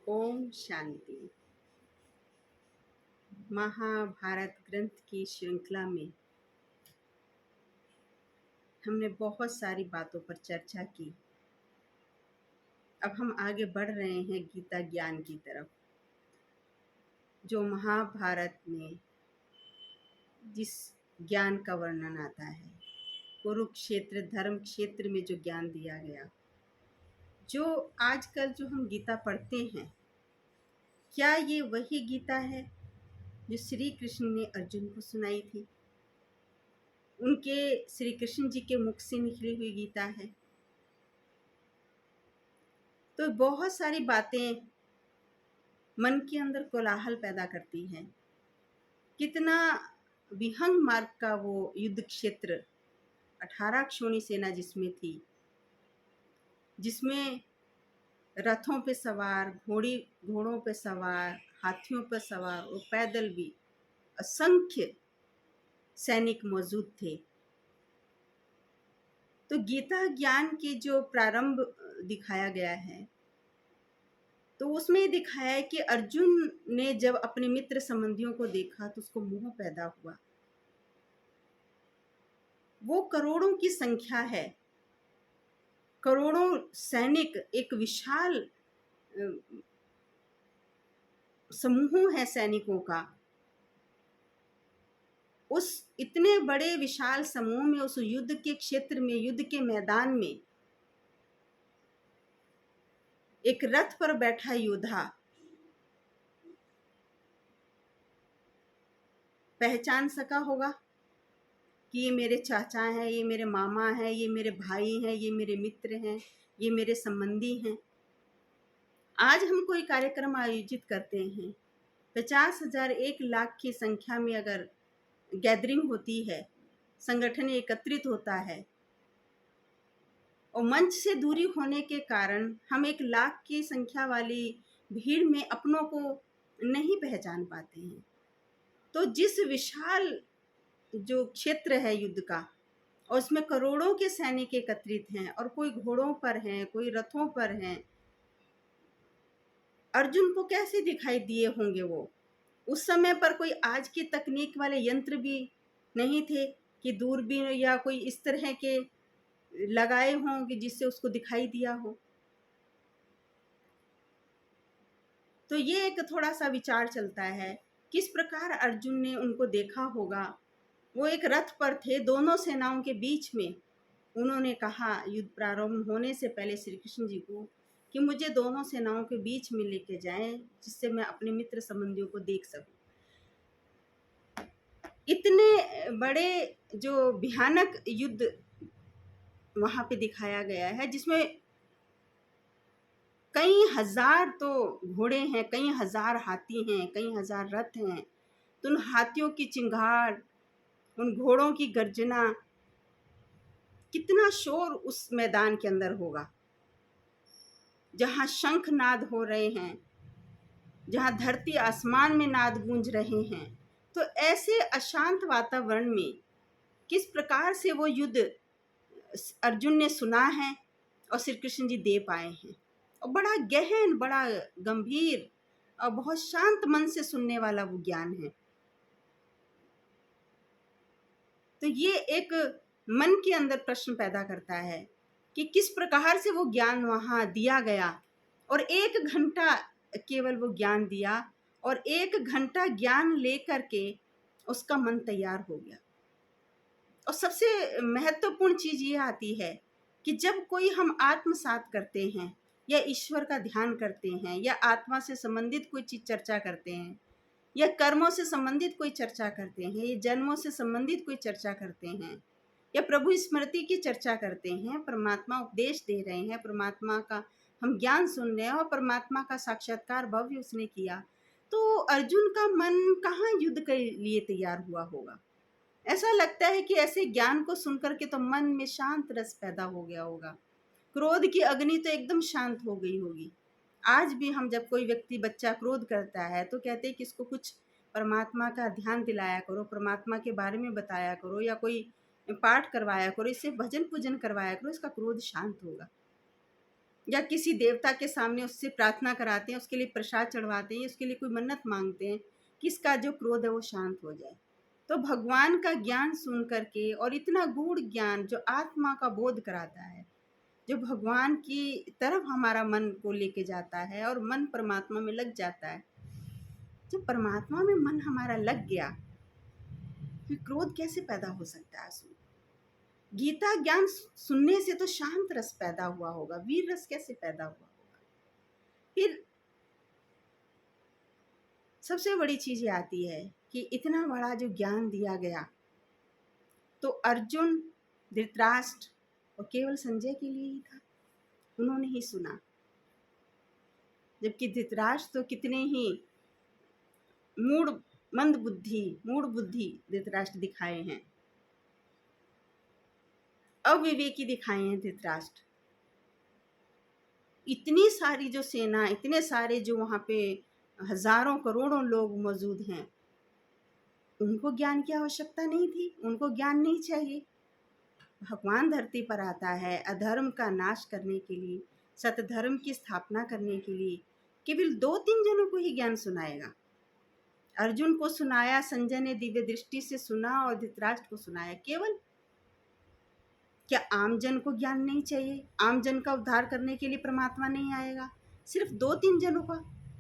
ओम शांति। महाभारत ग्रंथ की श्रृंखला में हमने बहुत सारी बातों पर चर्चा की। अब हम आगे बढ़ रहे हैं गीता ज्ञान की तरफ, जो महाभारत में जिस ज्ञान का वर्णन आता है, कुरुक्षेत्र धर्म क्षेत्र में जो ज्ञान दिया गया, जो आजकल जो हम गीता पढ़ते हैं, क्या ये वही गीता है जो श्री कृष्ण ने अर्जुन को सुनाई थी? उनके श्री कृष्ण जी के मुख से निकली हुई गीता है? तो बहुत सारी बातें मन के अंदर कोलाहल पैदा करती हैं। कितना विहंग मार्ग का वो युद्ध क्षेत्र, 18 क्षोणी सेना जिसमें थी, जिसमें रथों पे सवार, घोड़ों पे सवार, हाथियों पे सवार और पैदल भी असंख्य सैनिक मौजूद थे। तो गीता ज्ञान के जो प्रारंभ दिखाया गया है, तो उसमें ये दिखाया है कि अर्जुन ने जब अपने मित्र संबंधियों को देखा तो उसको मोह पैदा हुआ। वो करोड़ों की संख्या है, करोड़ों सैनिक, एक विशाल समूह है सैनिकों का। उस इतने बड़े विशाल समूह में, उस युद्ध के क्षेत्र में, युद्ध के मैदान में एक रथ पर बैठा योद्धा पहचान सका होगा कि ये मेरे चाचा हैं, ये मेरे मामा हैं, ये मेरे भाई हैं, ये मेरे मित्र हैं, ये मेरे संबंधी हैं। आज हम कोई कार्यक्रम आयोजित करते हैं, 50,000 1,00,000 की संख्या में अगर गैदरिंग होती है, संगठन एकत्रित होता है, और मंच से दूरी होने के कारण हम 1,00,000 की संख्या वाली भीड़ में अपनों को नहीं पहचान पाते हैं। तो जिस विशाल जो क्षेत्र है युद्ध का, और उसमें करोड़ों के सैनिक एकत्रित हैं, और कोई घोड़ों पर हैं, कोई रथों पर हैं, अर्जुन को कैसे दिखाई दिए होंगे वो? उस समय पर कोई आज की तकनीक वाले यंत्र भी नहीं थे कि दूरबीन या कोई इस तरह के लगाए हों कि जिससे उसको दिखाई दिया हो। तो ये एक थोड़ा सा विचार चलता है, किस प्रकार अर्जुन ने उनको देखा होगा। वो एक रथ पर थे, दोनों सेनाओं के बीच में। उन्होंने कहा युद्ध प्रारंभ होने से पहले श्री कृष्ण जी को कि मुझे दोनों सेनाओं के बीच में लेके जाएं, जिससे मैं अपने मित्र संबंधियों को देख सकूं। इतने बड़े जो भयानक युद्ध वहां पे दिखाया गया है, जिसमें कई हजार तो घोड़े हैं, कई हजार हाथी हैं, कई हजार रथ हैं। तो उन हाथियों की चिंगार, उन घोड़ों की गर्जना, कितना शोर उस मैदान के अंदर होगा, जहां शंख नाद हो रहे हैं, जहां धरती आसमान में नाद गूंज रहे हैं। तो ऐसे अशांत वातावरण में किस प्रकार से वो युद्ध अर्जुन ने सुना है और श्री कृष्ण जी दे पाए हैं। और बड़ा गहन, बड़ा गंभीर और बहुत शांत मन से सुनने वाला वो ज्ञान है। तो ये एक मन के अंदर प्रश्न पैदा करता है कि किस प्रकार से वो ज्ञान वहां दिया गया, और 1 घंटा केवल वो ज्ञान दिया, और 1 घंटा ज्ञान लेकर के उसका मन तैयार हो गया। और सबसे महत्वपूर्ण चीज ये आती है कि जब कोई हम आत्मसात करते हैं, या ईश्वर का ध्यान करते हैं, या आत्मा से संबंधित कोई चीज चर्चा करते हैं, या कर्मों से संबंधित कोई चर्चा करते हैं, या जन्मों से संबंधित कोई चर्चा करते हैं, या प्रभु स्मृति की चर्चा करते हैं, परमात्मा उपदेश दे रहे हैं, परमात्मा का हम ज्ञान सुन रहे हैं, और परमात्मा का साक्षात्कार भव्य उसने किया, तो अर्जुन का मन कहाँ युद्ध के लिए तैयार हुआ होगा? ऐसा लगता है कि ऐसे ज्ञान को सुनकर के तो मन में शांत रस पैदा हो गया होगा, क्रोध की अग्नि तो एकदम शांत हो गई होगी। आज भी हम जब कोई व्यक्ति, बच्चा क्रोध करता है, तो कहते हैं कि इसको कुछ परमात्मा का ध्यान दिलाया करो, परमात्मा के बारे में बताया करो, या कोई पाठ करवाया करो, इससे भजन पूजन करवाया करो, इसका क्रोध शांत होगा। या किसी देवता के सामने उससे प्रार्थना कराते हैं, उसके लिए प्रसाद चढ़वाते हैं, उसके लिए कोई मन्नत मांगते हैं कि इसका जो क्रोध है वो शांत हो जाए। तो भगवान का ज्ञान सुन करके, और इतना गूढ़ ज्ञान जो आत्मा का बोध कराता है, जो भगवान की तरफ हमारा मन को लेके जाता है और मन परमात्मा में लग जाता है। जब परमात्मा में मन हमारा लग गया, फिर क्रोध कैसे पैदा हो सकता है? गीता ज्ञान सुनने से तो शांत रस पैदा हुआ होगा, वीर रस कैसे पैदा हुआ होगा? फिर सबसे बड़ी चीज ये आती है कि इतना बड़ा जो ज्ञान दिया गया, तो अर्जुन, धृतराष्ट्र और केवल संजय के लिए ही था। उन्होंने ही सुना, जबकि धृतराष्ट्र तो कितने ही मूढ़ बुद्धि धृतराष्ट्र दिखाए हैं, अविवेकी दिखाए हैं धृतराष्ट्र। इतनी सारी जो सेना, इतने सारे जो वहां पे हजारों करोड़ों लोग मौजूद हैं, उनको ज्ञान की आवश्यकता नहीं थी, उनको ज्ञान नहीं चाहिए। भगवान धरती पर आता है अधर्म का नाश करने के लिए, सतधर्म की स्थापना करने के लिए। केवल 2-3 जनों को ही ज्ञान सुनाएगा। अर्जुन को सुनाया, संजय ने दिव्य दृष्टि से सुना, और धृतराष्ट्र को सुनाया। केवल क्या आम जन को ज्ञान नहीं चाहिए? आम जन का उद्धार करने के लिए परमात्मा नहीं आएगा? सिर्फ 2-3 जनों का,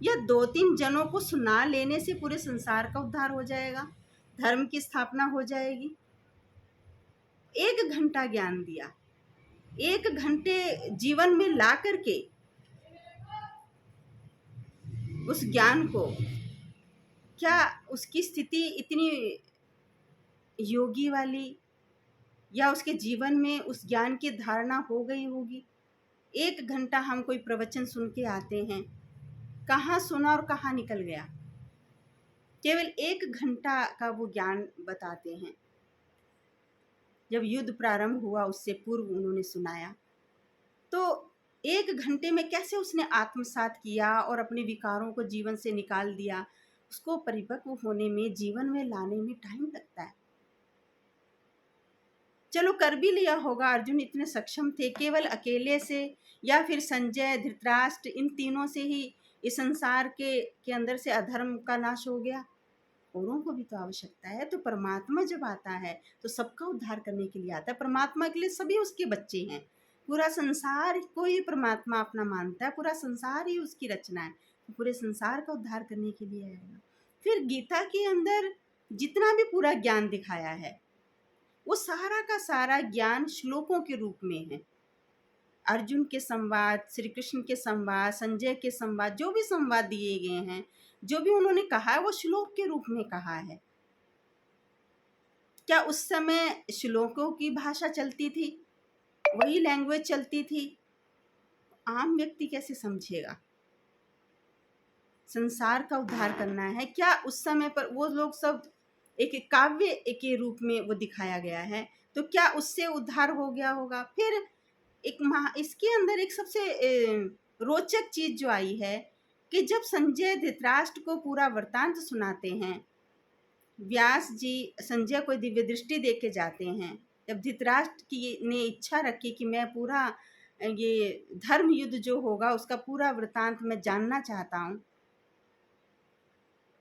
या 2-3 जनों को सुना लेने से पूरे संसार का उद्धार हो जाएगा, धर्म की स्थापना हो जाएगी? 1 घंटा ज्ञान दिया, 1 घंटे जीवन में ला करके उस ज्ञान को, क्या उसकी स्थिति इतनी योगी वाली, या उसके जीवन में उस ज्ञान की धारणा हो गई होगी? 1 घंटा हम कोई प्रवचन सुन के आते हैं, कहाँ सुना और कहाँ निकल गया? केवल 1 घंटा का वो ज्ञान बताते हैं। जब युद्ध प्रारंभ हुआ उससे पूर्व उन्होंने सुनाया, तो 1 घंटे में कैसे उसने आत्मसात किया और अपने विकारों को जीवन से निकाल दिया। उसको परिपक्व होने में, जीवन में लाने में टाइम लगता है। चलो कर भी लिया होगा, अर्जुन इतने सक्षम थे, केवल अकेले से या फिर संजय, धृतराष्ट्र, इन तीनों से ही इस संसार के अंदर से अधर्म का नाश हो गया? औरों को भी तो आवश्यकता है। तो परमात्मा जब आता है तो सबका उद्धार करने के लिए आता है। परमात्मा के लिए सभी उसके बच्चे हैं, पूरा संसार को ही परमात्मा अपना मानता है, पूरा संसार ही उसकी रचना है, तो पूरे संसार का उद्धार करने के लिए आएगा। फिर गीता के अंदर जितना भी पूरा ज्ञान दिखाया है, वो सारा का सारा ज्ञान श्लोकों के रूप में है। अर्जुन के संवाद, श्री कृष्ण के संवाद, संजय के संवाद, जो भी संवाद दिए गए हैं, जो भी उन्होंने कहा है, वो श्लोक के रूप में कहा है। क्या उस समय श्लोकों की भाषा चलती थी, वही लैंग्वेज चलती थी? आम व्यक्ति कैसे समझेगा? संसार का उद्धार करना है, क्या उस समय पर वो लोग सब एक काव्य के रूप में वो दिखाया गया है, तो क्या उससे उद्धार हो गया होगा? फिर इसके अंदर एक सबसे रोचक चीज जो आई है कि जब संजय धृतराष्ट्र को पूरा वृत्तांत सुनाते हैं, व्यास जी संजय को दिव्य दृष्टि दे के जाते हैं। जब धृतराष्ट्र की ने इच्छा रखी कि मैं पूरा ये धर्म युद्ध जो होगा उसका पूरा वृत्तांत मैं जानना चाहता हूँ,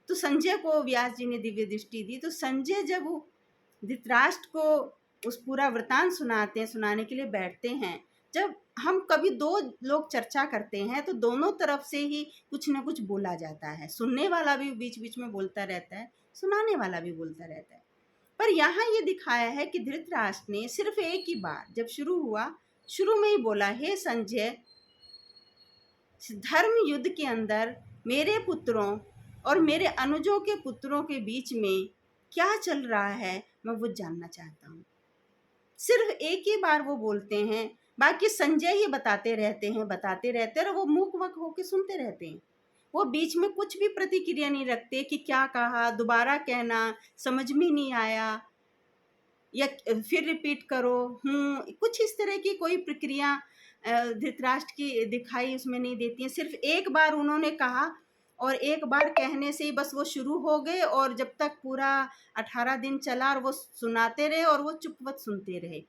तो संजय को व्यास जी ने दिव्य दृष्टि दी। तो संजय जब धृतराष्ट्र को उस पूरा वृत्तांत सुनाते हैं, सुनाने के लिए बैठते हैं, जब हम कभी 2 लोग चर्चा करते हैं तो दोनों तरफ से ही कुछ न कुछ बोला जाता है। सुनने वाला भी बीच बीच में बोलता रहता है, सुनाने वाला भी बोलता रहता है। पर यहाँ ये दिखाया है कि धृतराष्ट्र ने सिर्फ एक ही बार, जब शुरू हुआ, शुरू में ही बोला, हे संजय, धर्म युद्ध के अंदर मेरे पुत्रों और मेरे अनुजों के पुत्रों के बीच में क्या चल रहा है, मैं वो जानना चाहता हूँ। सिर्फ एक ही बार वो बोलते हैं, बाकी संजय ही बताते रहते हैं, और वो मूक वक होके सुनते रहते हैं। वो बीच में कुछ भी प्रतिक्रिया नहीं रखते कि क्या कहा, दोबारा कहना, समझ में नहीं आया, या फिर रिपीट करो, कुछ इस तरह की कोई प्रक्रिया धृतराष्ट्र की दिखाई उसमें नहीं देती है। सिर्फ एक बार उन्होंने कहा, और एक बार कहने से ही बस वो शुरू हो गए, और जब तक पूरा 18 दिन चला और वो सुनाते रहे और वो चुपवत सुनते रहे,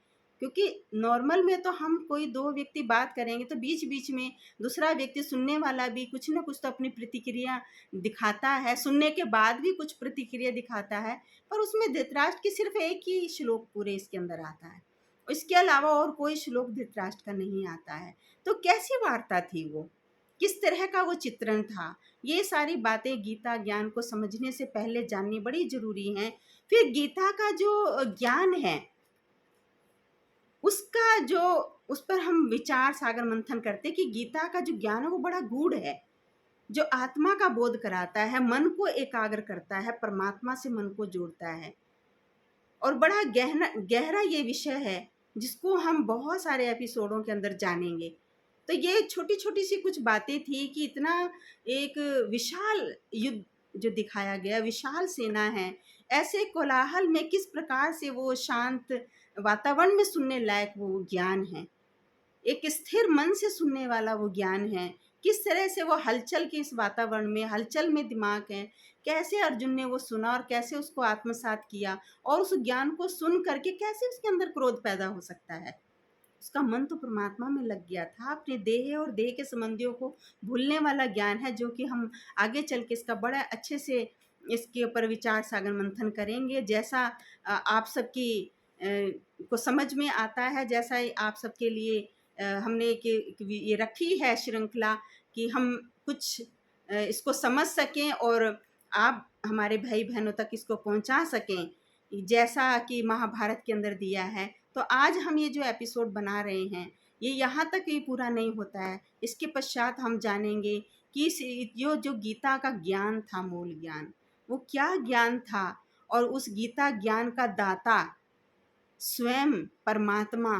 क्योंकि नॉर्मल में तो हम कोई दो व्यक्ति बात करेंगे तो बीच बीच में दूसरा व्यक्ति, सुनने वाला भी कुछ ना कुछ तो अपनी प्रतिक्रिया दिखाता है, सुनने के बाद भी कुछ प्रतिक्रिया दिखाता है। पर उसमें धृतराष्ट्र की सिर्फ एक ही श्लोक पूरे इसके अंदर आता है, इसके अलावा और कोई श्लोक धृतराष्ट्र का नहीं आता है। तो कैसी वार्ता थी वो, किस तरह का वो चित्रण था, ये सारी बातें गीता ज्ञान को समझने से पहले जाननी बड़ी जरूरी है। फिर गीता का जो ज्ञान है उसका जो, उस पर हम विचार सागर मंथन करते कि गीता का जो ज्ञान है वो बड़ा गूढ़ है, जो आत्मा का बोध कराता है, मन को एकाग्र करता है, परमात्मा से मन को जोड़ता है, और बड़ा गहरा ये विषय है जिसको हम बहुत सारे एपिसोडों के अंदर जानेंगे। तो ये छोटी छोटी सी कुछ बातें थी कि इतना एक विशाल युद्ध जो दिखाया गया, विशाल सेना है, ऐसे कोलाहल में किस प्रकार से वो शांत वातावरण में सुनने लायक वो ज्ञान है, एक स्थिर मन से सुनने वाला वो ज्ञान है, किस तरह से वो हलचल के इस वातावरण में, हलचल में दिमाग है, कैसे अर्जुन ने वो सुना और कैसे उसको आत्मसात किया, और उस ज्ञान को सुन करके कैसे उसके अंदर क्रोध पैदा हो सकता है। उसका मन तो परमात्मा में लग गया था, अपने देह और देह के संबंधियों को भूलने वाला ज्ञान है, जो कि हम आगे चल के इसका बड़ा अच्छे से इसके ऊपर विचार सागर मंथन करेंगे। जैसा आप सबकी को समझ में आता है, जैसा आप सबके लिए हमने ये रखी है श्रृंखला कि हम कुछ इसको समझ सकें और आप हमारे भाई बहनों तक इसको पहुंचा सकें, जैसा कि महाभारत के अंदर दिया है। तो आज हम ये जो एपिसोड बना रहे हैं ये यहाँ तक ही पूरा नहीं होता है, इसके पश्चात हम जानेंगे कि जो गीता का ज्ञान था, मूल ज्ञान, वो क्या ज्ञान था, और उस गीता ज्ञान का दाता स्वयं परमात्मा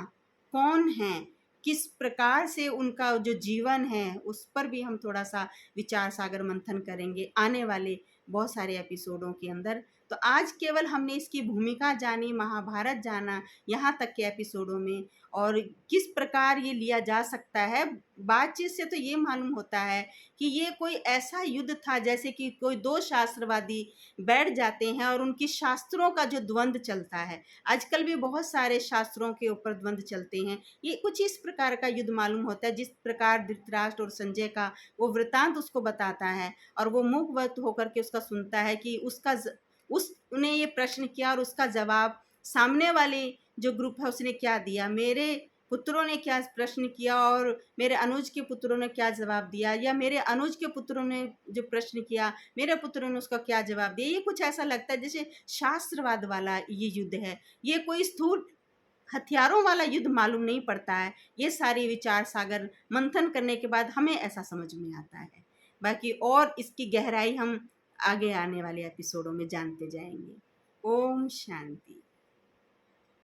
कौन है, किस प्रकार से उनका जो जीवन है उस पर भी हम थोड़ा सा विचार सागर मंथन करेंगे आने वाले बहुत सारे एपिसोडों के अंदर। तो आज केवल हमने इसकी भूमिका जानी, महाभारत जाना यहाँ तक के एपिसोडों में, और किस प्रकार ये लिया जा सकता है। बातचीत से तो ये मालूम होता है कि ये कोई ऐसा युद्ध था जैसे कि कोई दो शास्त्रवादी बैठ जाते हैं और उनकी शास्त्रों का जो द्वंद्व चलता है, आजकल भी बहुत सारे शास्त्रों के ऊपर द्वंद्व चलते हैं, ये कुछ इस प्रकार का युद्ध मालूम होता है। जिस प्रकार धृतराष्ट्र और संजय का वो वृतांत उसको बताता है और वो मुखवत होकर के उसका सुनता है कि उसने ये प्रश्न किया और उसका जवाब सामने वाले जो ग्रुप है उसने क्या दिया, मेरे पुत्रों ने क्या प्रश्न किया और मेरे अनुज के पुत्रों ने क्या जवाब दिया, या मेरे अनुज के पुत्रों ने जो प्रश्न किया मेरे पुत्रों ने उसका क्या जवाब दिया। ये कुछ ऐसा लगता है जैसे शास्त्रवाद वाला ये युद्ध है, ये कोई स्थूल हथियारों वाला युद्ध मालूम नहीं पड़ता है। ये सारी विचार सागर मंथन करने के बाद हमें ऐसा समझ में आता है। बाकी और इसकी गहराई हम आगे आने वाले एपिसोडों में जानते जाएंगे। ओम शांति।